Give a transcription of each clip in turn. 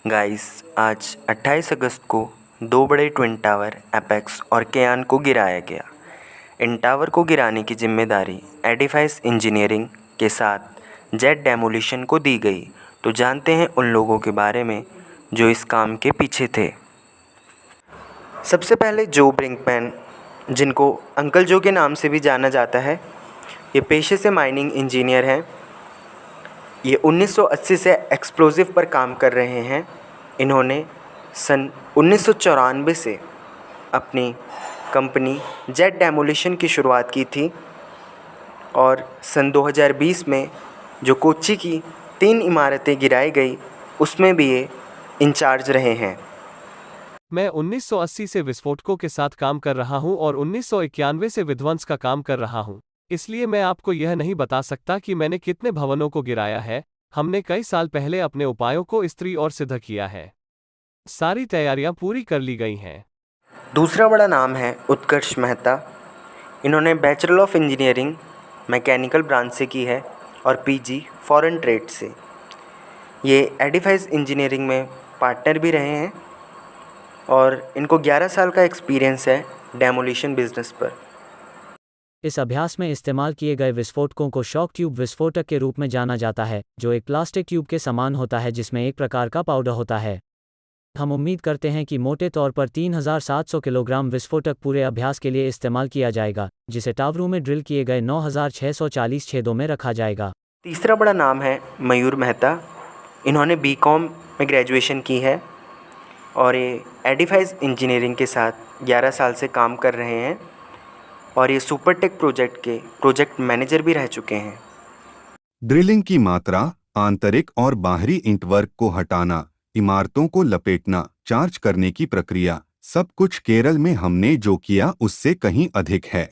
Guys, आज 28 अगस्त को दो बड़े ट्विन टावर एपेक्स और केयान को गिराया गया। इन टावर को गिराने की जिम्मेदारी एडिफाइस इंजीनियरिंग के साथ जेट डेमोलिशन को दी गई। तो जानते हैं उन लोगों के बारे में जो इस काम के पीछे थे। सबसे पहले जो ब्रिंकमैन, जिनको अंकल जो के नाम से भी जाना जाता है, ये पेशे से माइनिंग इंजीनियर हैं। ये 1980 से एक्सप्लोसिव पर काम कर रहे हैं। इन्होंने सन 1994 से अपनी कंपनी जेट डेमोलिशन की शुरुआत की थी और सन 2020 में जो कोच्चि की 3 इमारतें गिराई गई उसमें भी ये इंचार्ज रहे हैं। मैं 1980 से विस्फोटकों के साथ काम कर रहा हूं और 1991 से विध्वंस का काम कर रहा हूं। इसलिए मैं आपको यह नहीं बता सकता कि मैंने कितने भवनों को गिराया है। हमने कई साल पहले अपने उपायों को स्त्री और सिद्ध किया है। सारी तैयारियां पूरी कर ली गई हैं। दूसरा बड़ा नाम है उत्कर्ष मेहता। इन्होंने bachelor of engineering mechanical branch से की है और पीजी फॉरेन ट्रेड से। ये एडिफाइस इंजीनियरिंग में पार्टनर भी रहे हैं और इनको 11 साल का एक्सपीरियंस है डेमोलिशन बिजनेस पर। इस अभ्यास में इस्तेमाल किए गए विस्फोटकों को शॉक ट्यूब विस्फोटक के रूप में जाना जाता है, जो एक प्लास्टिक ट्यूब के समान होता है जिसमें एक प्रकार का पाउडर होता है। हम उम्मीद करते हैं कि मोटे तौर पर 3700 किलोग्राम विस्फोटक पूरे अभ्यास के लिए इस्तेमाल किया जाएगा, जिसे टावरों में ड्रिल किए गए 9640 छेदों में रखा जाएगा। तीसरा बड़ा नाम है मयूर मेहता। इन्होंने बीकॉम में ग्रेजुएशन की है और ये एडिफाइस इंजीनियरिंग के साथ 11 साल से काम कर रहे हैं और ये सुपरटेक प्रोजेक्ट के प्रोजेक्ट मैनेजर भी रह चुके हैं। ड्रिलिंग की मात्रा, आंतरिक और बाहरी इंटवर्क को हटाना, इमारतों को लपेटना, चार्ज करने की प्रक्रिया, सब कुछ केरल में हमने जो किया उससे कहीं अधिक है।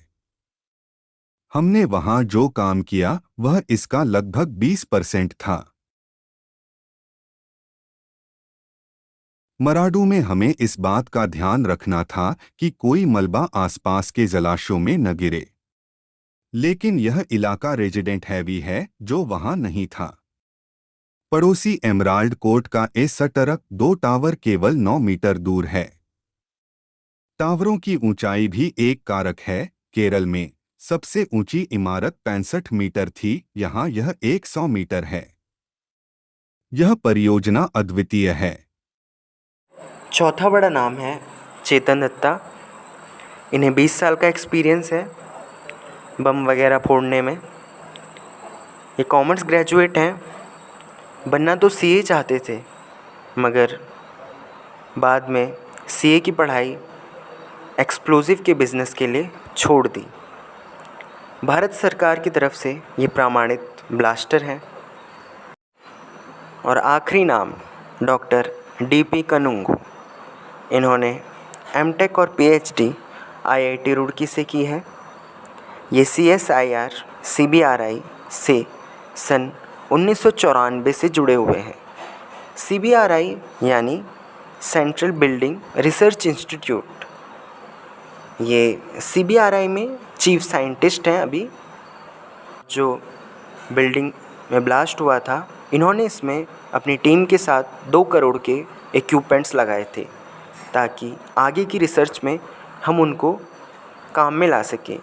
हमने वहां जो काम किया वह इसका लगभग 20% था। मराडू में हमें इस बात का ध्यान रखना था कि कोई मलबा आसपास के जलाशयों में न गिरे, लेकिन यह इलाका रेजिडेंट हैवी है जो वहां नहीं था। पड़ोसी एमराल्ड कोर्ट का सटरक 2 टावर केवल 9 मीटर दूर है। टावरों की ऊंचाई भी एक कारक है। केरल में सबसे ऊंची इमारत 65 मीटर थी, यहां यह 100 मीटर है। यह परियोजना अद्वितीय है। चौथा बड़ा नाम है चेतन दत्ता। इन्हें 20 साल का एक्सपीरियंस है बम वगैरह फोड़ने में। ये कॉमर्स ग्रेजुएट हैं। बनना तो सीए चाहते थे, मगर बाद में सीए की पढ़ाई एक्सप्लोसिव के बिज़नेस के लिए छोड़ दी। भारत सरकार की तरफ से ये प्रमाणित ब्लास्टर हैं। और आखिरी नाम डॉक्टर डीपी कनुंगू। इन्होंने एमटेक और पीएचडी आईआईटी रुड़की से की है। ये सीएसआईआर सीबीआरआई से सन 1994 से जुड़े हुए हैं। सीबीआरआई यानी सेंट्रल बिल्डिंग रिसर्च इंस्टीट्यूट। ये सीबीआरआई में चीफ साइंटिस्ट हैं। अभी जो बिल्डिंग में ब्लास्ट हुआ था, इन्होंने इसमें अपनी टीम के साथ 2 करोड़ के इक्विपमेंट्स लगाए थे ताकि आगे की रिसर्च में हम उनको काम में ला सकें।